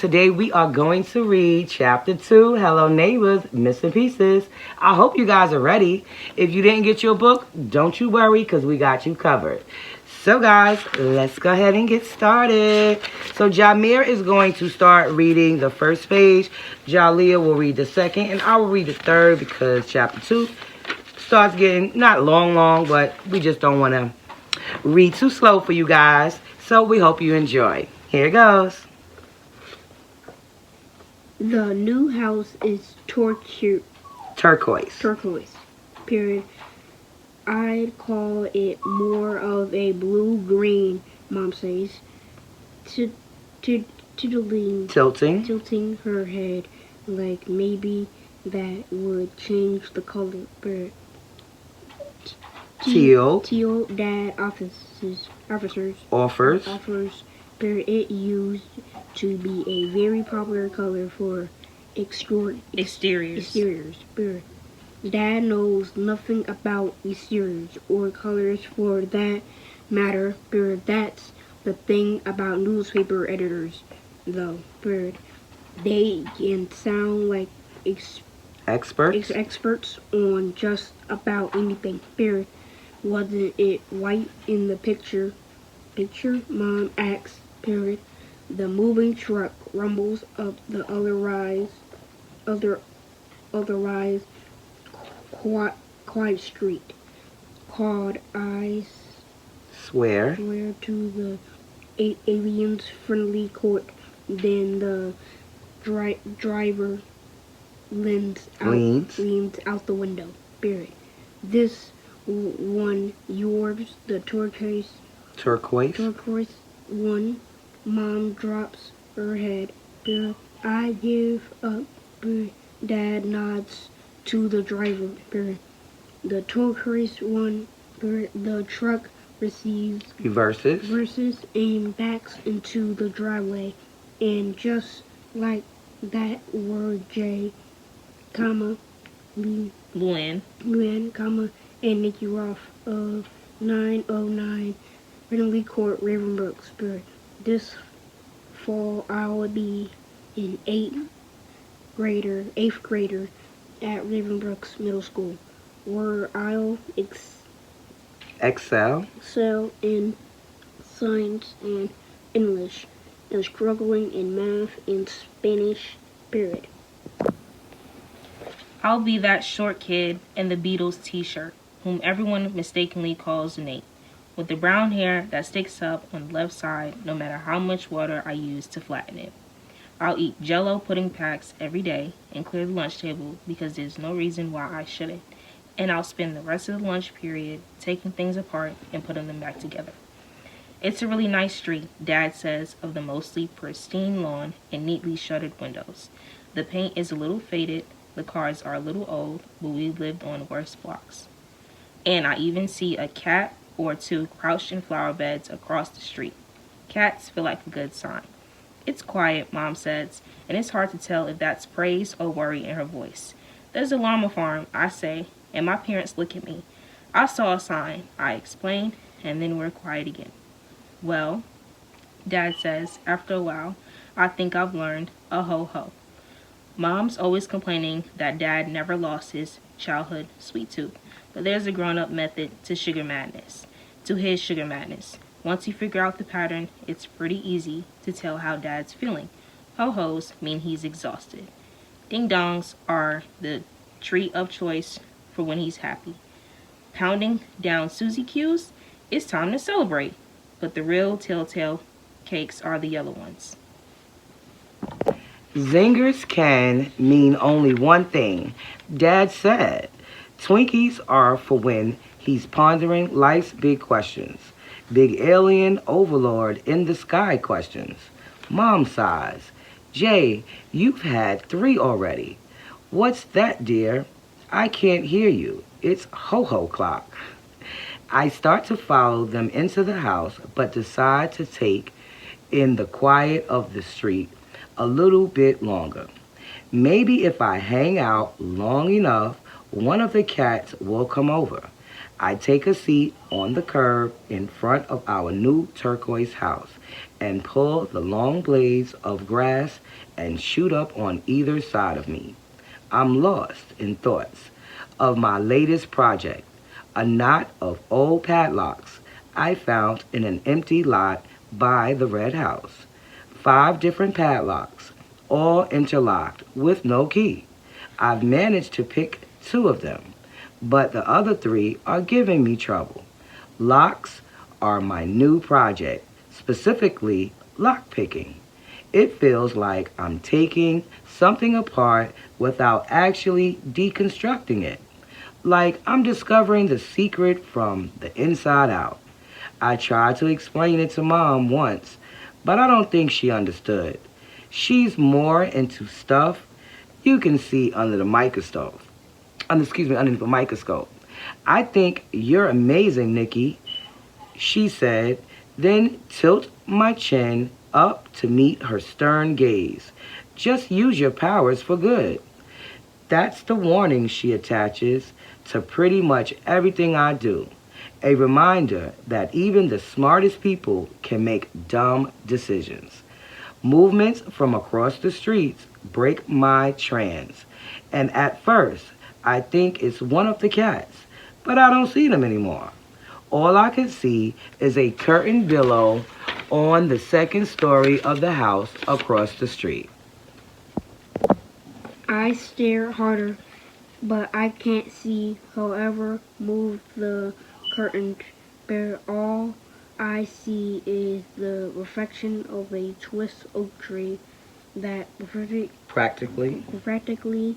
Today we are going to read chapter 2, Hello Neighbors, Missing Pieces. I hope you guys are ready. If you didn't get your book, don't you worry because we got you covered. So guys, let's go ahead and get started. So Jamir is going to start reading the first page. Jalea will read the second, and I will read the third because chapter 2 starts getting not long, but we just don't want to read too slow for you guys. So we hope you enjoy. Here it goes. The new house is turquoise. Period. I'd call it more of a blue-green, Mom says, tilting her head like maybe that would change the color. But Teal. Dad offers. But it used to be a very popular color for exteriors. But Dad knows nothing about exteriors or colors for that matter. But that's the thing about newspaper editors, though. But they can sound like experts on just about anything. But wasn't it white in the picture? Mom asks. Period. The moving truck rumbles up the otherwise quiet street. Called I swear to the alien's friendly court. Then the driver leans out the window. Period. This one, yours, the turquoise one. Mom drops her head. I give up. Dad nods to the driver. The turquoise one. The truck reverses and backs into the driveway. And just like that word J, Luann, and Nikki Roth of 909 Friendly Court, Ravenbrook. This fall I'll be an eighth grader at Ravenbrook's middle school, where I'll excel in science and English, and struggling in math and Spanish. Period. I'll be that short kid in the Beatles t-shirt, whom everyone mistakenly calls Nate, with the brown hair that sticks up on the left side no matter how much water I use to flatten it. I'll eat Jell-O pudding packs every day and clear the lunch table because there's no reason why I shouldn't. And I'll spend the rest of the lunch period taking things apart and putting them back together. It's a really nice street, Dad says, of the mostly pristine lawn and neatly shuttered windows. The paint is a little faded, the cars are a little old, but we lived on worse blocks. And I even see a cat or two crouched in flower beds across the street. Cats feel like a good sign. It's quiet, Mom says, and it's hard to tell if that's praise or worry in her voice. There's a llama farm, I say, and my parents look at me. I saw a sign, I explain, and then we're quiet again. Well, Dad says, after a while, I think I've learned a ho-ho. Mom's always complaining that Dad never lost his childhood sweet tooth, but there's a grown-up method to his sugar madness. Once you figure out the pattern, it's pretty easy to tell how Dad's feeling. Ho-hos mean he's exhausted. Ding-dongs are the treat of choice for when he's happy. Pounding down Suzy Q's, it's time to celebrate. But the real telltale cakes are the yellow ones. Zingers can mean only one thing. Dad said, Twinkies are for when he's pondering life's big questions. Big alien overlord in the sky questions. Mom sighs. Jay, you've had 3 already. What's that, dear? I can't hear you. It's ho-ho clock. I start to follow them into the house, but decide to take in the quiet of the street a little bit longer. Maybe if I hang out long enough, one of the cats will come over. I take a seat on the curb in front of our new turquoise house and pull the long blades of grass and shoot up on either side of me. I'm lost in thoughts of my latest project, a knot of old padlocks I found in an empty lot by the red house. 5 different padlocks, all interlocked with no key. I've managed to pick 2 of them, but the other 3 are giving me trouble. Locks are my new project, specifically lock picking. It feels like I'm taking something apart without actually deconstructing it. Like I'm discovering the secret from the inside out. I tried to explain it to Mom once, but I don't think she understood. She's more into stuff you can see under the microscope. Underneath the microscope. I think you're amazing, Nikki, she said, then tilt my chin up to meet her stern gaze. Just use your powers for good. That's the warning she attaches to pretty much everything I do. A reminder that even the smartest people can make dumb decisions. Movements from across the streets break my trance. And at first, I think it's one of the cats, but I don't see them anymore. All I can see is a curtain billow on the second story of the house across the street. I stare harder, but I can't see. However, move the curtain, but all I see is the reflection of a twist oak tree that Practically practically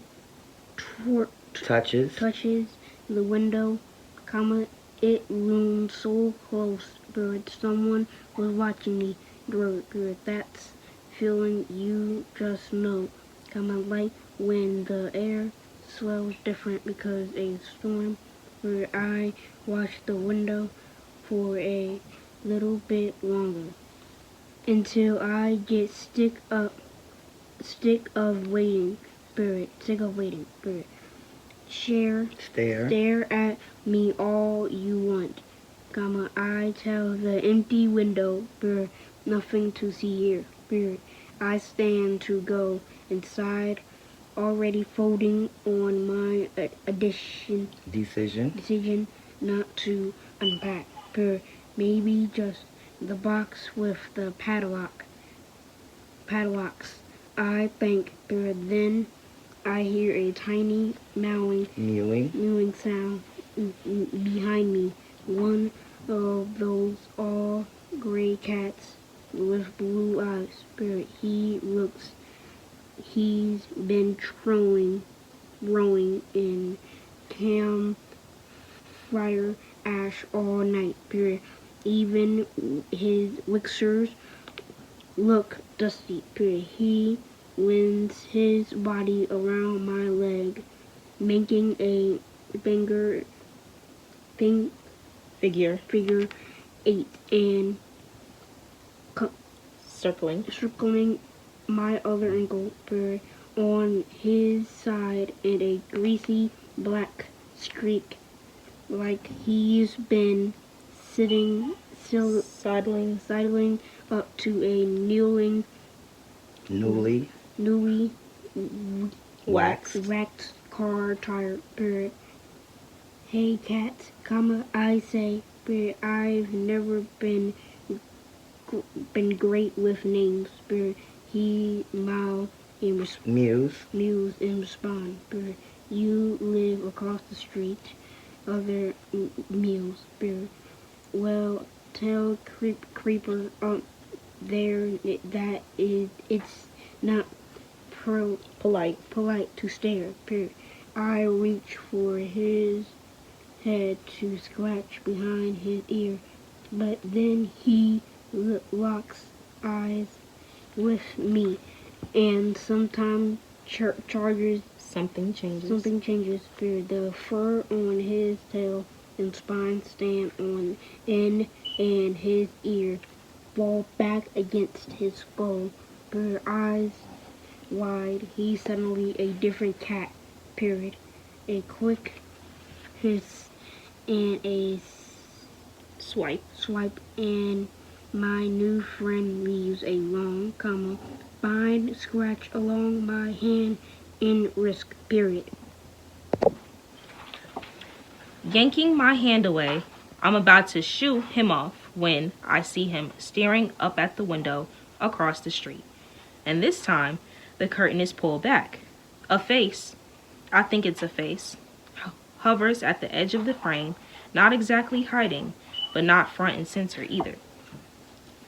touches. touches the window, comma, it loomed so close, but someone was watching me. Bird, that's feeling you just know, comma, like when the air smells different because a storm, where I watch the window for a little bit longer until I get sick of waiting, spirit. Stare. Stare at me all you want, comma, I tell the empty window, spirit, nothing to see here, spirit. I stand to go inside, already folding on my decision not to unpack, spirit. Maybe just the box with the padlocks. I think, spirit, then I hear a tiny mewing sound behind me. One of those all gray cats with blue eyes. Spirit, he's been rowing in campfire ash all night. Spirit, even his whiskers look dusty. Spirit, he winds his body around my leg, making a finger thing, figure 8 and circling my other ankle, bird on his side, and a greasy black streak, like he's been sidling up to a Newly newly waxed. waxed car tire, bird. Hey cat, comma, I say, bird, I've never been great with names, bird. He mews and respond, bird. You live across the street, other mews, bird. Well, tell creeper there that it's not polite to stare, bird. I reach for his head to scratch behind his ear, but then he locks eyes with me, and sometimes charges. Something changes. Spirit. The fur on his tail and spine stand on end, and his ear fall back against his skull. Spirit. Eyes wide. He's suddenly a different cat. Period. A quick hiss and a Swipe. swipe, and my new friend leaves a long, fine scratch along my hand in risk, period. Yanking my hand away, I'm about to shoo him off when I see him staring up at the window across the street. And this time, the curtain is pulled back. A face, I think it's a face, hovers at the edge of the frame, not exactly hiding, but not front and center either.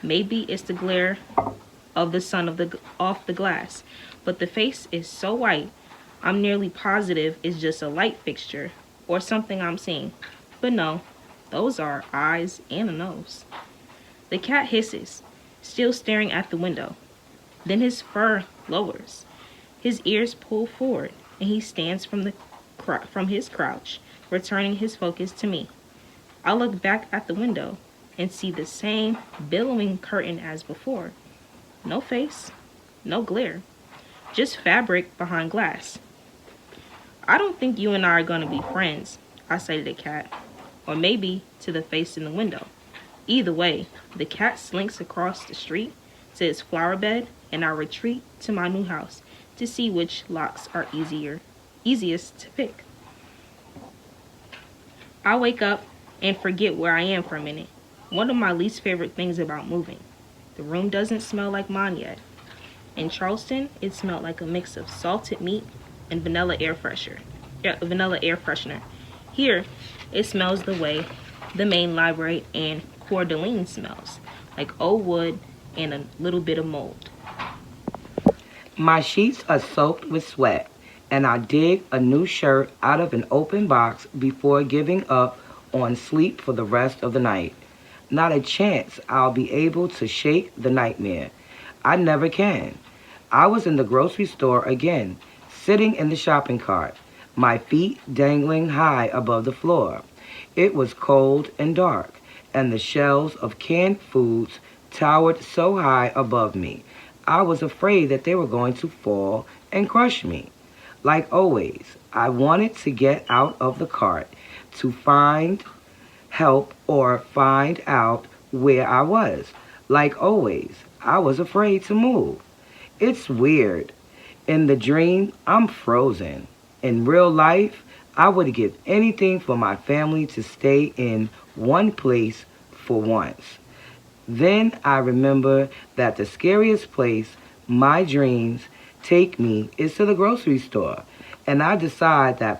Maybe it's the glare of the sun off the glass, but the face is so white, I'm nearly positive it's just a light fixture or something I'm seeing. But no, those are eyes and a nose. The cat hisses, still staring at the window. Then his fur lowers. His ears pull forward, and he stands from his crouch, returning his focus to me. I look back at the window and see the same billowing curtain as before. No face, no glare, just fabric behind glass. I don't think you and I are going to be friends, I say to the cat, or maybe to the face in the window. Either way, the cat slinks across the street to its flower bed, and I retreat to my new house to see which locks are easiest to pick. I wake up and forget where I am for a minute. One of my least favorite things about moving. The room doesn't smell like mine yet. In Charleston, it smelled like a mix of salted meat and vanilla air freshener. Here, it smells the way the main library and Coeur d'Alene smells, like old wood and a little bit of mold. My sheets are soaked with sweat, and I dig a new shirt out of an open box before giving up on sleep for the rest of the night. Not a chance I'll be able to shake the nightmare. I never can. I was in the grocery store again, sitting in the shopping cart, my feet dangling high above the floor. It was cold and dark, and the shelves of canned foods towered so high above me. I was afraid that they were going to fall and crush me. Like always, I wanted to get out of the cart to find help or find out where I was. Like always, I was afraid to move. It's weird. In the dream, I'm frozen. In real life, I would give anything for my family to stay in one place for once. Then I remember that the scariest place my dreams take me is to the grocery store, and I decide that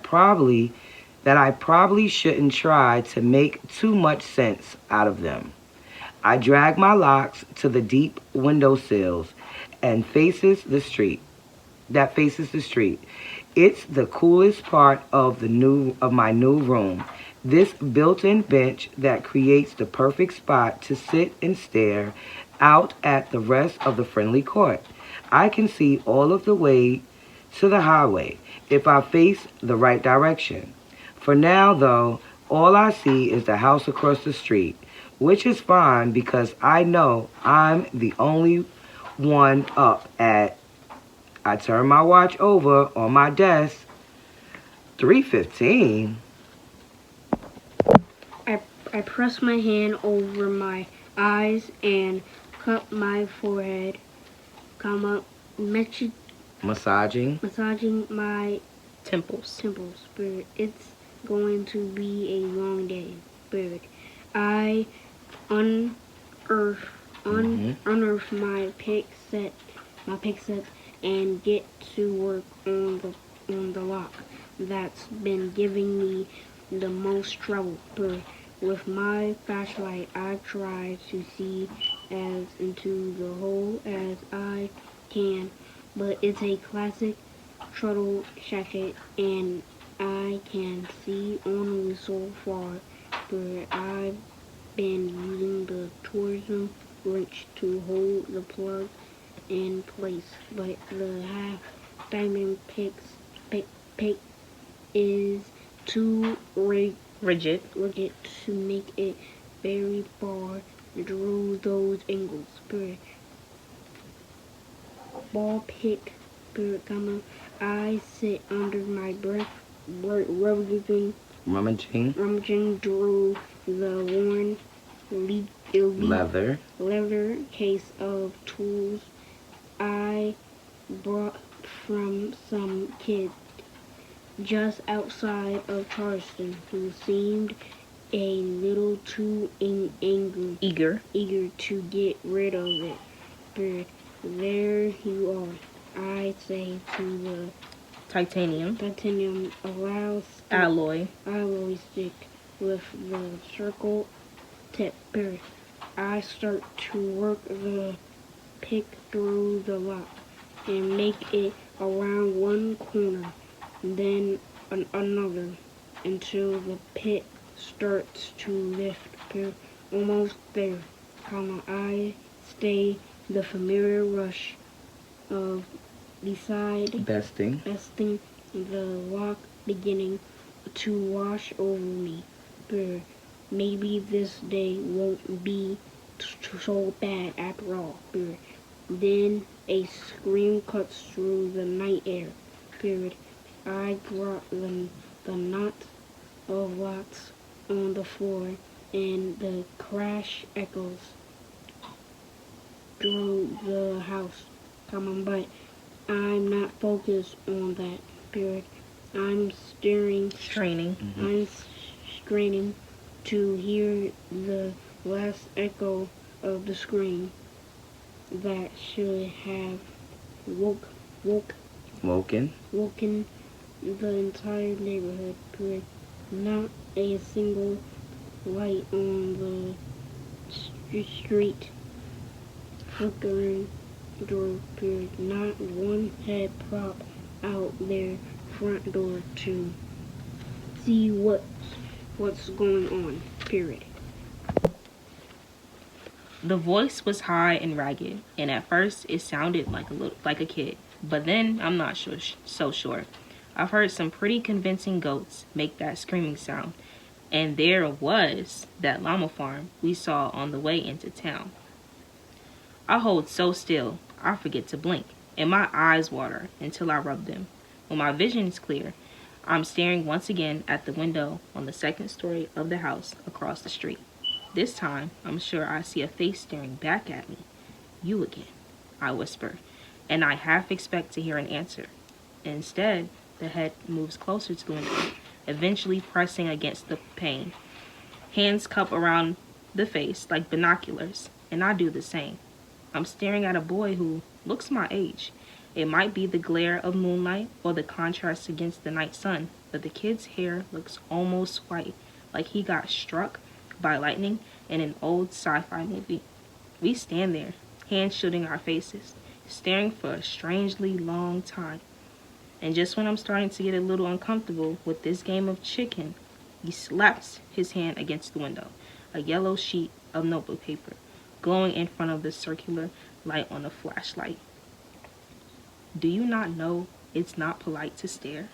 I probably shouldn't try to make too much sense out of them. I drag my locks to the deep windowsills and faces the street. It's the coolest part of my new room. This built-in bench that creates the perfect spot to sit and stare out at the rest of the friendly court. I can see all of the way to the highway if I face the right direction. For now, though, all I see is the house across the street, which is fine because I know I'm the only one up at. I turn my watch over on my desk. 3:15. I press my hand over my eyes and cup my forehead, match- Massaging. massaging my Temples. temples. Spirit, it's going to be a long day. Spirit, I unearth, unearth my pick set, and get to work on the lock that's been giving me the most trouble. But with my flashlight, I try to see as into the hole as I can, but it's a classic turtle shacket, and I can see only so far. But I've been using the tourism wrench to hold the plug in place, but the half diamond pick is too Rigid. rigid to make it very far through those angles. But ball pick, but I sit under my breath, rubbing Rummaging. rummaging through the worn elite Leather. leather case of tools I brought from some kid just outside of Charleston who seemed a little too eager to get rid of it. But there you are, I say to the Titanium. titanium Alloy. alloy stick with the circle tip. But I start to work the pick through the lock and make it around one corner, then another, until the pit starts to lift. We're almost there. Comma, I stay the familiar rush of Besting. besting the lock beginning to wash over me. But maybe this day won't be so bad after all. But then a scream cuts through the night air. Period. I drop the knot of locks on the floor, and the crash echoes through the house. Come on, but I'm not focused on that. Period. I'm Straining. I'm straining to hear the last echo of the scream that should have woke Woken. woken the entire neighborhood. Period. Not a single light on the street flickering door. Period. Not one head popped out their front door to see what's going on. Period. The voice was high and ragged, and at first it sounded like a kid. But then I'm not so sure. I've heard some pretty convincing goats make that screaming sound, and there was that llama farm we saw on the way into town. I hold so still, I forget to blink, and my eyes water until I rub them. When my vision is clear, I'm staring once again at the window on the second story of the house across the street. This time, I'm sure I see a face staring back at me. You again, I whisper, and I half expect to hear an answer. Instead, the head moves closer to the window, eventually pressing against the pane. Hands cup around the face like binoculars, and I do the same. I'm staring at a boy who looks my age. It might be the glare of moonlight or the contrast against the night sun, but the kid's hair looks almost white, like he got struck by lightning in an old sci-fi movie. We stand there, hands shielding our faces, staring for a strangely long time. And just when I'm starting to get a little uncomfortable with this game of chicken, he slaps his hand against the window, a yellow sheet of notebook paper, glowing in front of the circular light on the flashlight. Do you not know it's not polite to stare?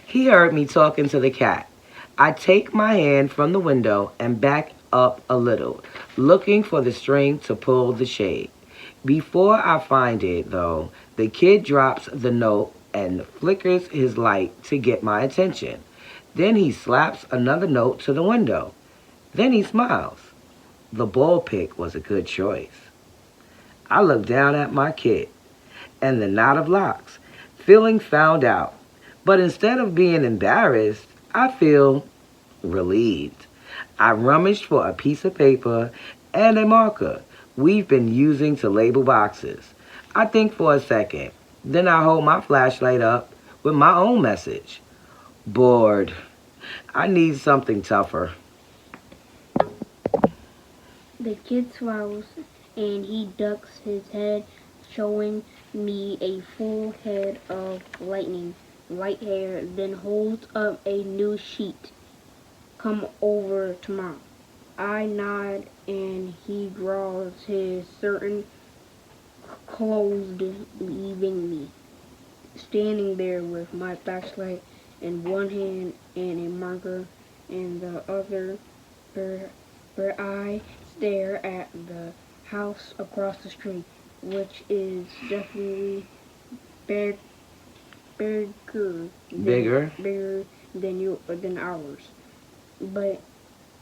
He heard me talking to the cat. I take my hand from the window and back up a little, looking for the string to pull the shade. Before I find it, though, the kid drops the note and flickers his light to get my attention. Then he slaps another note to the window. Then he smiles. The ball pick was a good choice. I look down at my kid and the knot of locks, feeling found out. But instead of being embarrassed, I feel relieved. I rummaged for a piece of paper and a marker we've been using to label boxes. I think for a second. Then I hold my flashlight up with my own message. Bored. I need something tougher. The kid swallows and he ducks his head, showing me a full head of light hair, then holds up a new sheet. Come over tomorrow. I nod and he draws his curtain closed, leaving me standing there with my flashlight in one hand and a marker in the other, where I stare at the house across the street, which is definitely bigger Bigger. than ours. But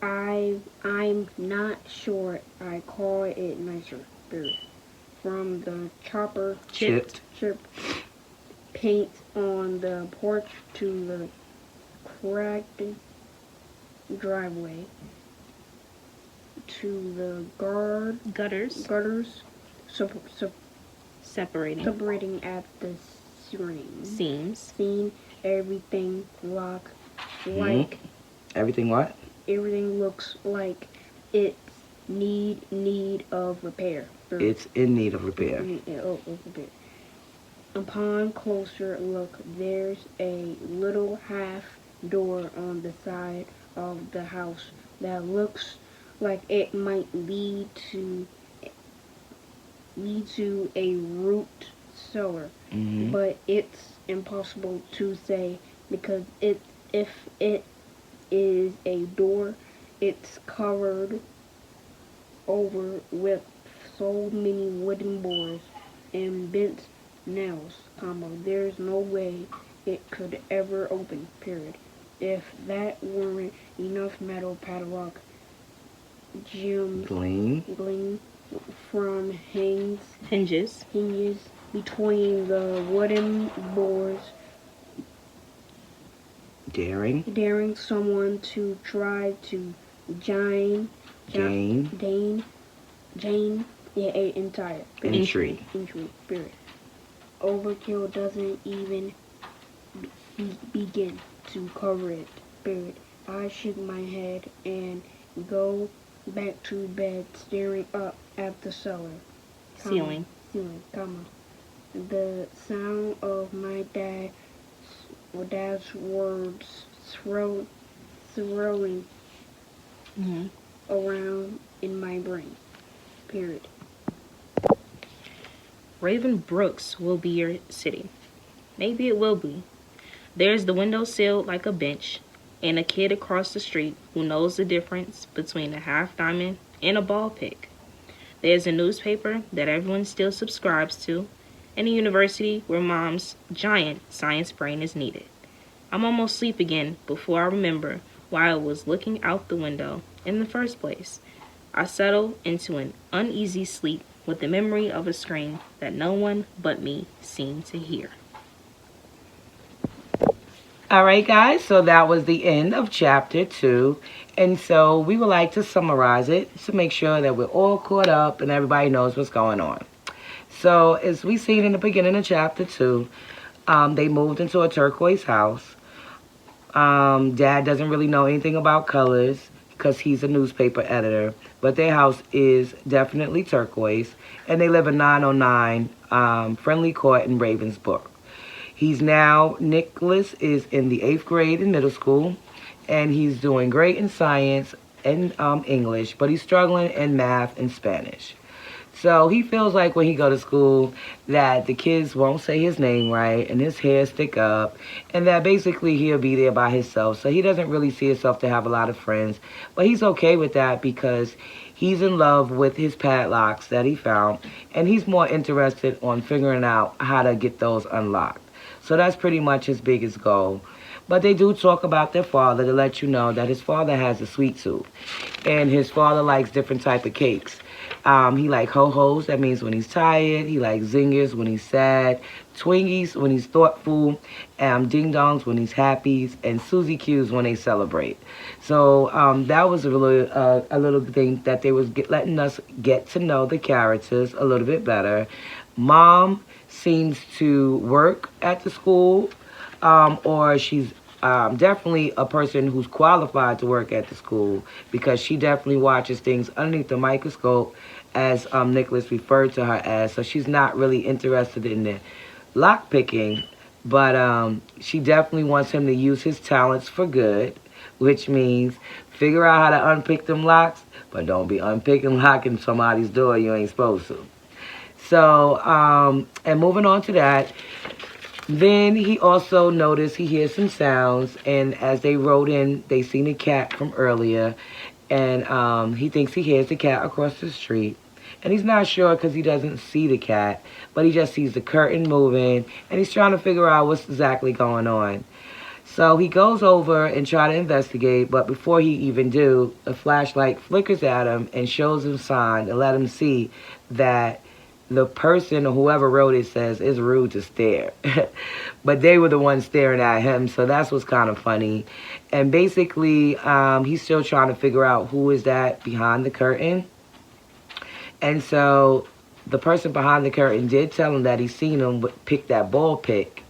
I'm not sure I call it nicer. Period. From the chopper Chipped. chip paint on the porch to the cracked driveway to the gutters Separating. separating at the seams. Seams. Everything look Mm-hmm. like Everything what? everything looks like it's need of repair. It's in need of repair. Of repair. Upon closer look, there's a little half door on the side of the house that looks like it might lead to a root cellar, Mm-hmm. but it's impossible to say because if it is a door, it's covered over with so many wooden boards and bent nails, there's no way it could ever open, period. If that weren't enough metal padlock, Jim Glean. gleam from Hinges. hinges between the wooden boards, daring someone to try to Jane, Gain. Jane, yeah, a entire Entry. period. Overkill doesn't even begin to cover it, period. I shake my head and go back to bed, staring up at the cellar, Ceiling. comma. The sound of my dad's words swirling Mm-hmm. around in my brain, period. Raven Brooks will be your city. Maybe it will be. There's the window sill like a bench, and a kid across the street who knows the difference between a half diamond and a ball pick. There's a newspaper that everyone still subscribes to, and a university where mom's giant science brain is needed. I'm almost asleep again before I remember why I was looking out the window in the first place. I settle into an uneasy sleep with the memory of a scream that no one but me seemed to hear. All right, guys, so that was the end of chapter 2. And so we would like to summarize it to make sure that we're all caught up and everybody knows what's going on. So, as we seen in the beginning of chapter 2, they moved into a turquoise house. Dad doesn't really know anything about colors because he's a newspaper editor, but their house is definitely turquoise, and they live in 909 Friendly Court in Ravensbrook. Nicholas is in the 8th grade in middle school, and he's doing great in science and English, but he's struggling in math and Spanish. So he feels like when he go to school that the kids won't say his name right and his hair stick up, and that basically he'll be there by himself. So he doesn't really see himself to have a lot of friends, but he's okay with that because he's in love with his padlocks that he found, and he's more interested on figuring out how to get those unlocked. So that's pretty much his biggest goal. But they do talk about their father to let you know that his father has a sweet tooth, and his father likes different type of cakes. He like ho-hos, that means when he's tired. He likes zingers when he's sad, Twinkies when he's thoughtful, ding-dongs when he's happy, and Suzy Q's when they celebrate. So that was a little thing that they was letting us get to know the characters a little bit better. Mom seems to work at the school, or she's definitely a person who's qualified to work at the school because she definitely watches things underneath the microscope, as Nicholas referred to her as. So she's not really interested in the lock picking, but she definitely wants him to use his talents for good, which means figure out how to unpick them locks, but don't be unpicking locking somebody's door you ain't supposed to. So, and moving on to that, then he also noticed he hears some sounds, and as they rode in, they seen a cat from earlier, and he thinks he hears the cat across the street. and he's not sure because he doesn't see the cat, but he just sees the curtain moving, and he's trying to figure out what's exactly going on. So he goes over and try to investigate, but before he even do, a flashlight flickers at him and shows him sign to let him see that the person or whoever wrote it says it's rude to stare. But they were the ones staring at him, so that's what's kind of funny. And basically, he's still trying to figure out who is that behind the curtain. And so the person behind the curtain did tell him that he seen him pick that ball pick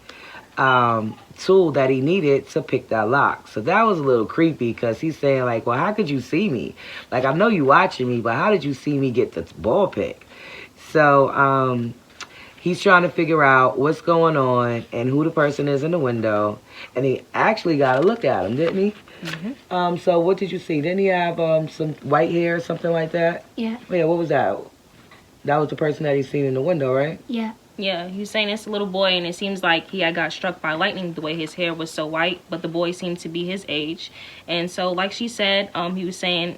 tool that he needed to pick that lock. So that was a little creepy because he's saying like, well, how could you see me? Like, I know you watching me, but how did you see me get the ball pick? So he's trying to figure out what's going on and who the person is in the window. And he actually got a look at him, didn't he? Mm-hmm. So what did you see? Didn't he have some white hair or something like that? Yeah. Yeah, what was that? That was the person that he seen in the window, right? Yeah. Yeah, he was saying it's a little boy, and it seems like he had got struck by lightning the way his hair was so white, but the boy seemed to be his age. And so, like she said, he was saying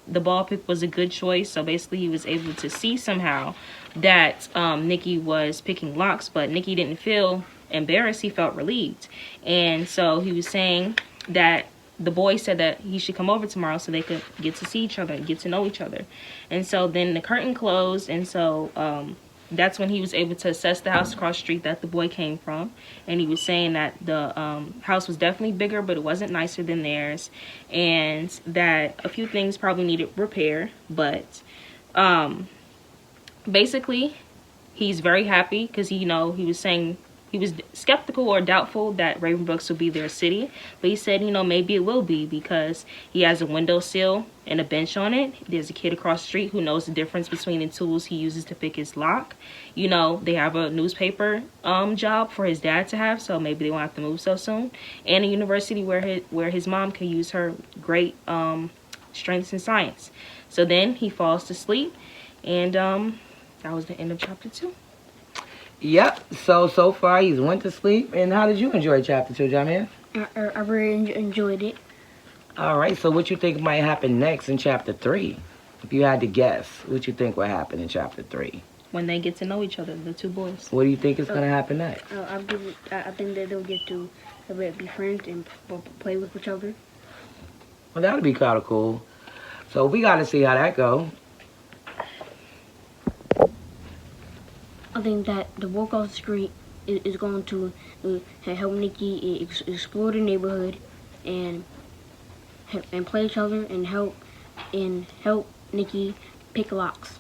the ball pick was a good choice. So basically, he was able to see somehow that Nikki was picking locks, but Nikki didn't feel embarrassed. He felt relieved. And so he was saying that the boy said that he should come over tomorrow so they could get to see each other and get to know each other. And so then the curtain closed, and so that's when he was able to assess the house across the street that the boy came from. And he was saying that the house was definitely bigger, but it wasn't nicer than theirs, and that a few things probably needed repair. But basically, he's very happy because he was saying he was skeptical or doubtful that Ravenbrooks would be their city, but he said, maybe it will be because he has a windowsill and a bench on it. There's a kid across the street who knows the difference between the tools he uses to pick his lock. They have a newspaper job for his dad to have, so maybe they won't have to move so soon. And a university where his mom can use her great strengths in science. So then he falls to sleep, and that was the end of chapter 2. Yep. So far he's went to sleep. And how did you enjoy chapter 2, Jamie? I really enjoyed it. All right. So what you think might happen next in chapter 3? If you had to guess, what you think will happen in chapter 3? When they get to know each other, the two boys. What do you think is going to happen next? I think that they'll get to be friends and play with each other. Well, that would be kind of cool. So we got to see how that go. I think that the walk off the street is going to help Nikki explore the neighborhood and play each other and help Nikki pick locks.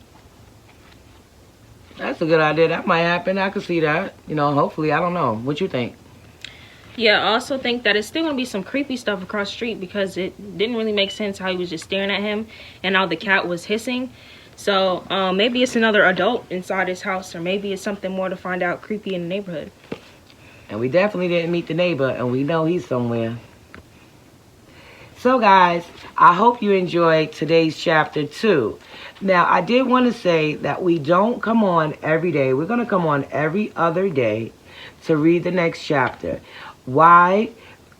That's a good idea. That might happen. I could see that. Hopefully. I don't know. What you think? Yeah, I also think that it's still going to be some creepy stuff across the street because it didn't really make sense how he was just staring at him and how the cat was hissing. So maybe it's another adult inside his house, or maybe it's something more to find out creepy in the neighborhood. And we definitely didn't meet the neighbor, and we know he's somewhere. So guys, I hope you enjoyed today's chapter 2. Now, I did want to say that we don't come on every day. We're going to come on every other day to read the next chapter. Why?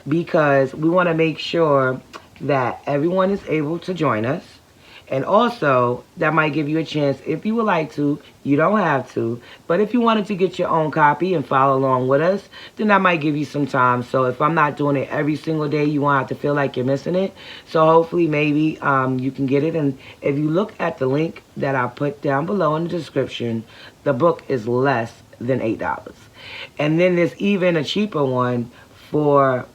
Because we want to make sure that everyone is able to join us. And also, that might give you a chance, if you would like to, you don't have to, but if you wanted to get your own copy and follow along with us, then that might give you some time. So if I'm not doing it every single day, you won't have to feel like you're missing it. So hopefully maybe you can get it. And if you look at the link that I put down below in the description, the book is less than $8. And then there's even a cheaper one for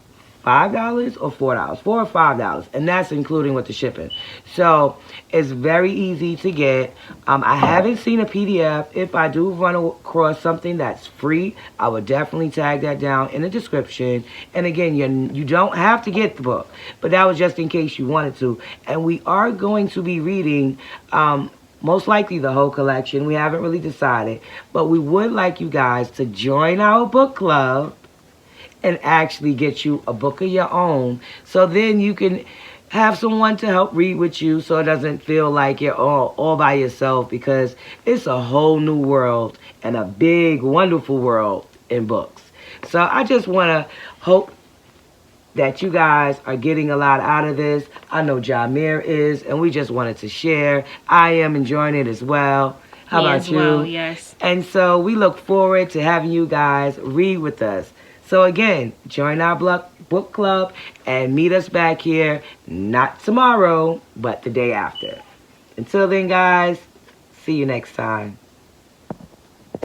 $5 or $4, $4 or $5, and that's including with the shipping. So it's very easy to get. I haven't seen a PDF. If I do run across something that's free, I would definitely tag that down in the description. And again, you don't have to get the book, but that was just in case you wanted to. And we are going to be reading most likely the whole collection. We haven't really decided, but we would like you guys to join our book club and actually get you a book of your own, so then you can have someone to help read with you, so it doesn't feel like you're all by yourself, because it's a whole new world and a big, wonderful world in books. So I just want to hope that you guys are getting a lot out of this. I know Jamir is, and we just wanted to share. I am enjoying it as well. How Me about as you? well, yes. And so we look forward to having you guys read with us. So again, join our book club and meet us back here, not tomorrow, but the day after. Until then, guys, see you next time.